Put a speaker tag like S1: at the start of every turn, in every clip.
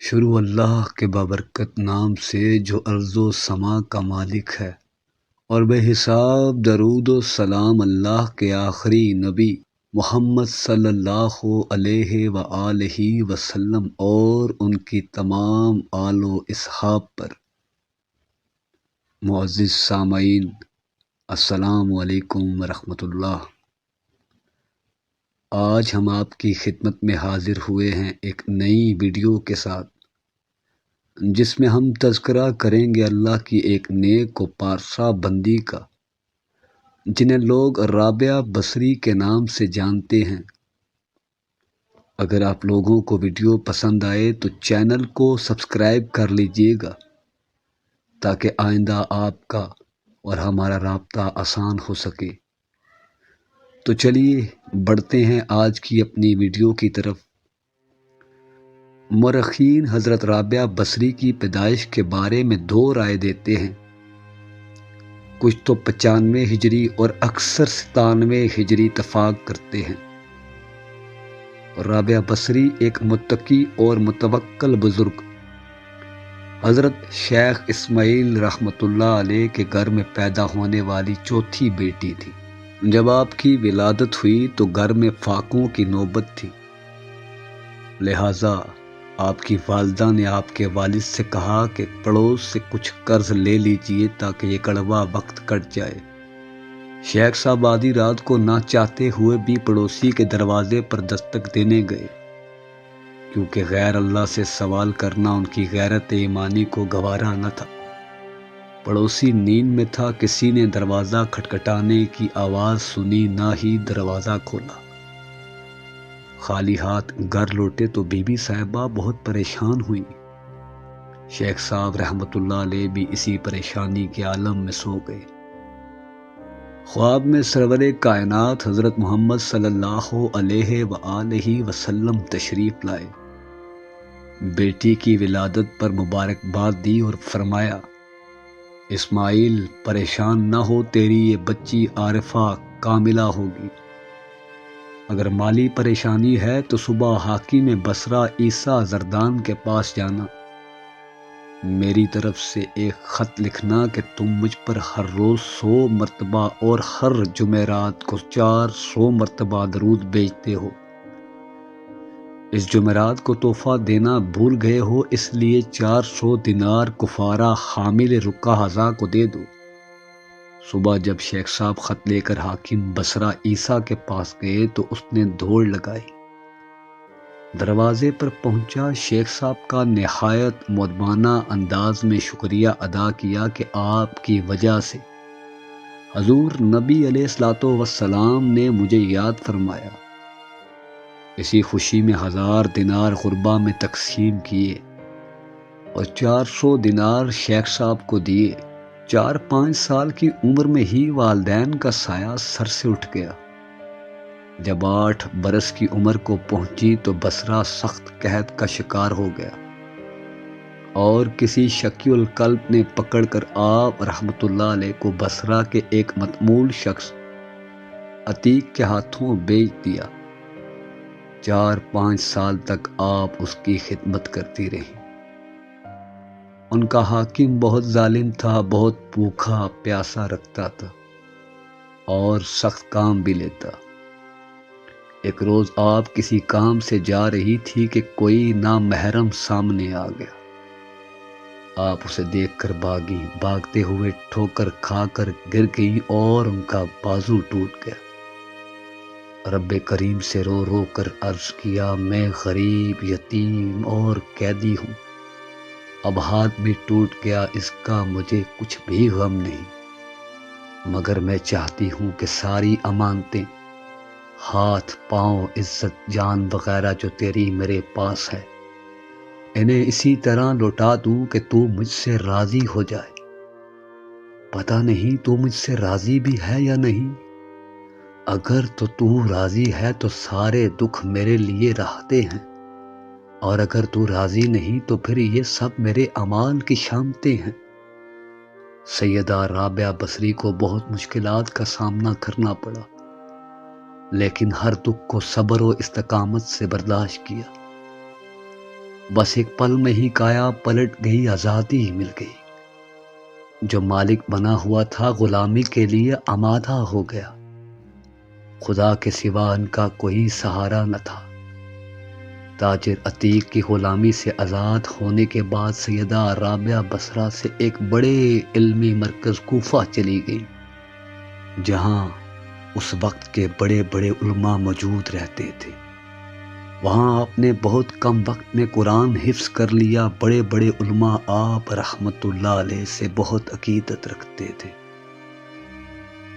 S1: شروع اللہ کے بابرکت نام سے جو ارض و سما کا مالک ہے، اور بے حساب درود و سلام اللہ کے آخری نبی محمد صلی اللہ علیہ وآلہ وسلم اور ان کی تمام آل و اصحاب پر۔ معزز سامعین، السلام علیکم ورحمۃ اللہ۔ آج ہم آپ کی خدمت میں حاضر ہوئے ہیں ایک نئی ویڈیو کے ساتھ، جس میں ہم تذکرہ کریں گے اللہ کی ایک نیک و پارسا بندی کا، جنہیں لوگ رابعہ بصری کے نام سے جانتے ہیں۔ اگر آپ لوگوں کو ویڈیو پسند آئے تو چینل کو سبسکرائب کر لیجئے گا، تاکہ آئندہ آپ کا اور ہمارا رابطہ آسان ہو سکے۔ تو چلیے بڑھتے ہیں آج کی اپنی ویڈیو کی طرف۔ مورخین حضرت رابعہ بصری کی پیدائش کے بارے میں دو رائے دیتے ہیں۔ کچھ تو 95 ہجری اور اکثر 97 ہجری اتفاق کرتے ہیں۔ رابعہ بصری ایک متقی اور متوکل بزرگ حضرت شیخ اسماعیل رحمۃ اللہ علیہ کے گھر میں پیدا ہونے والی چوتھی بیٹی تھی۔ جب آپ کی ولادت ہوئی تو گھر میں فاقوں کی نوبت تھی، لہٰذا آپ کی والدہ نے آپ کے والد سے کہا کہ پڑوس سے کچھ قرض لے لیجئے تاکہ یہ کڑوا وقت کٹ جائے۔ شیخ صاحب آدھی رات کو نہ چاہتے ہوئے بھی پڑوسی کے دروازے پر دستک دینے گئے، کیونکہ غیر اللہ سے سوال کرنا ان کی غیرت ایمانی کو گوارا نہ تھا۔ پڑوسی نیند میں تھا، کسی نے دروازہ کھٹکھٹانے کی آواز سنی، نہ ہی دروازہ کھولا۔ خالی ہاتھ گھر لوٹے تو بی بی صاحبہ بہت پریشان ہوئی۔ شیخ صاحب رحمۃ اللہ علیہ بھی اسی پریشانی کے عالم میں سو گئے۔ خواب میں سرور کائنات حضرت محمد صلی اللہ علیہ وآلہ وسلم تشریف لائے، بیٹی کی ولادت پر مبارکباد دی اور فرمایا، اسماعیل پریشان نہ ہو، تیری یہ بچی عارفہ کاملہ ہوگی۔ اگر مالی پریشانی ہے تو صبح حاکم بصرہ عیسیٰ زردان کے پاس جانا، میری طرف سے ایک خط لکھنا کہ تم مجھ پر ہر روز 100 مرتبہ اور ہر جمعرات کو 400 مرتبہ درود بھیجتے ہو۔ اس جمعرات کو تحفہ دینا بھول گئے ہو، اس لیے 400 دینار کفارہ حامل رکاحضا کو دے دو۔ صبح جب شیخ صاحب خط لے کر حاکم بصرہ عیسیٰ کے پاس گئے تو اس نے دوڑ لگائی۔ دروازے پر پہنچا، شیخ صاحب کا نہایت مؤدبانہ انداز میں شکریہ ادا کیا کہ آپ کی وجہ سے حضور نبی علیہ الصلوۃ والسلام نے مجھے یاد فرمایا۔ اسی خوشی میں 1000 دینار غربا میں تقسیم کیے اور 400 دینار شیخ صاحب کو دیے۔ 4-5 سال کی عمر میں ہی والدین کا سایہ سر سے اٹھ گیا۔ جب 8 برس کی عمر کو پہنچی تو بصرہ سخت قحط کا شکار ہو گیا، اور کسی شقی القلب نے پکڑ کر آپ رحمۃ اللہ علیہ کو بصرہ کے ایک متمول شخص عتیق کے ہاتھوں بیچ دیا۔ 4-5 سال تک آپ اس کی خدمت کرتی رہیں۔ ان کا حاکم بہت ظالم تھا، بہت بھوکا پیاسا رکھتا تھا اور سخت کام بھی لیتا۔ ایک روز آپ کسی کام سے جا رہی تھی کہ کوئی نامحرم سامنے آ گیا۔ آپ اسے دیکھ کر بھاگی، بھاگتے ہوئے ٹھوکر کھا کر گر گئی اور ان کا بازو ٹوٹ گیا۔ رب کریم سے رو رو کر عرض کیا، میں غریب، یتیم اور قیدی ہوں، اب ہاتھ بھی ٹوٹ گیا، اس کا مجھے کچھ بھی غم نہیں، مگر میں چاہتی ہوں کہ ساری امانتیں، ہاتھ، پاؤں، عزت، جان وغیرہ جو تیری میرے پاس ہے، انہیں اسی طرح لوٹا دوں کہ تو مجھ سے راضی ہو جائے۔ پتہ نہیں تو مجھ سے راضی بھی ہے یا نہیں؟ اگر تو راضی ہے تو سارے دکھ میرے لیے راحتیں ہیں، اور اگر تو راضی نہیں تو پھر یہ سب میرے اعمال کی شامتیں ہیں۔ سیدہ رابعہ بصری کو بہت مشکلات کا سامنا کرنا پڑا، لیکن ہر دکھ کو صبر و استقامت سے برداشت کیا۔ بس ایک پل میں ہی کایا پلٹ گئی، آزادی مل گئی۔ جو مالک بنا ہوا تھا غلامی کے لیے آمادہ ہو گیا۔ خدا کے سوا ان کا کوئی سہارا نہ تھا۔ تاجر عتیق کی غلامی سے آزاد ہونے کے بعد سیدہ رابعہ بصرہ سے ایک بڑے علمی مرکز کوفہ چلی گئی، جہاں اس وقت کے بڑے بڑے علماء موجود رہتے تھے۔ وہاں آپ نے بہت کم وقت میں قرآن حفظ کر لیا۔ بڑے بڑے علماء آپ رحمت اللہ علیہ سے بہت عقیدت رکھتے تھے۔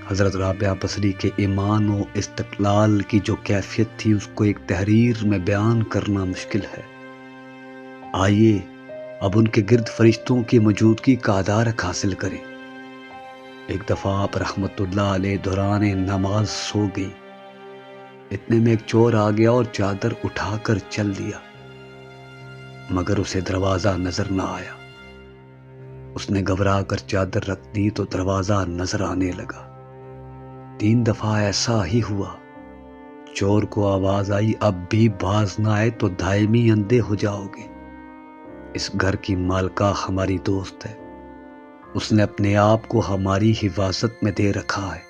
S1: حضرت رابعہ بصری کے ایمان و استقلال کی جو کیفیت تھی اس کو ایک تحریر میں بیان کرنا مشکل ہے۔ آئیے اب ان کے گرد فرشتوں کی موجودگی کا ادارک حاصل کریں۔ ایک دفعہ آپ رحمت اللہ علیہ دوران نماز سو گئی۔ اتنے میں ایک چور آ گیا اور چادر اٹھا کر چل دیا، مگر اسے دروازہ نظر نہ آیا۔ اس نے گھبرا کر چادر رکھ دی تو دروازہ نظر آنے لگا۔ 3 دفعہ ایسا ہی ہوا۔ چور کو آواز آئی، اب بھی باز نہ آئے تو دائمی اندھے ہو جاؤ گے۔ اس گھر کی مالکہ ہماری دوست ہے، اس نے اپنے آپ کو ہماری حفاظت میں دے رکھا ہے۔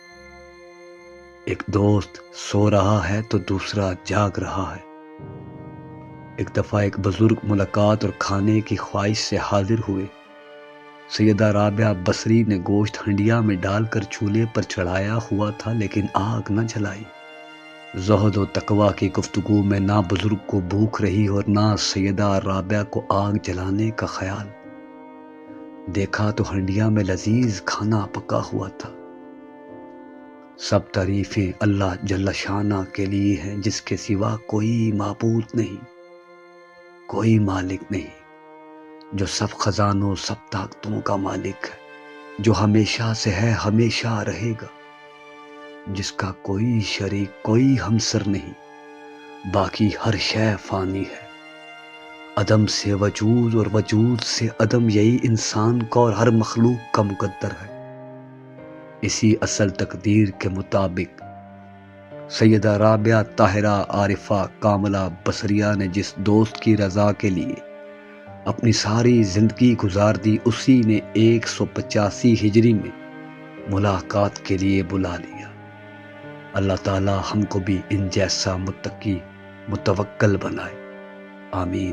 S1: ایک دوست سو رہا ہے تو دوسرا جاگ رہا ہے۔ ایک دفعہ ایک بزرگ ملاقات اور کھانے کی خواہش سے حاضر ہوئے۔ سیدہ رابعہ بصری نے گوشت ہنڈیا میں ڈال کر چولہے پر چڑھایا ہوا تھا، لیکن آگ نہ جلائی۔ زہد و تقویٰ کی گفتگو میں نہ بزرگ کو بھوک رہی اور نہ سیدہ رابعہ کو آگ جلانے کا خیال۔ دیکھا تو ہنڈیا میں لذیذ کھانا پکا ہوا تھا۔ سب تعریفیں اللہ جل شانہ کے لیے ہیں، جس کے سوا کوئی معبود نہیں، کوئی مالک نہیں، جو سب خزانوں سب طاقتوں کا مالک ہے، جو ہمیشہ سے ہے ہمیشہ رہے گا، جس کا کوئی شریک کوئی ہمسر نہیں، باقی ہر شے فانی ہے۔ عدم سے وجود اور وجود سے عدم، یہی انسان کا اور ہر مخلوق کا مقدر ہے۔ اسی اصل تقدیر کے مطابق سیدہ رابعہ طاہرہ عارفہ کاملہ بصریہ نے جس دوست کی رضا کے لیے اپنی ساری زندگی گزار دی، اسی نے 185 ہجری میں ملاقات کے لیے بلا لیا۔ اللہ تعالی ہم کو بھی ان جیسا متقی متوکل بنائے، آمین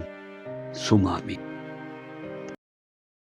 S1: ثم آمین۔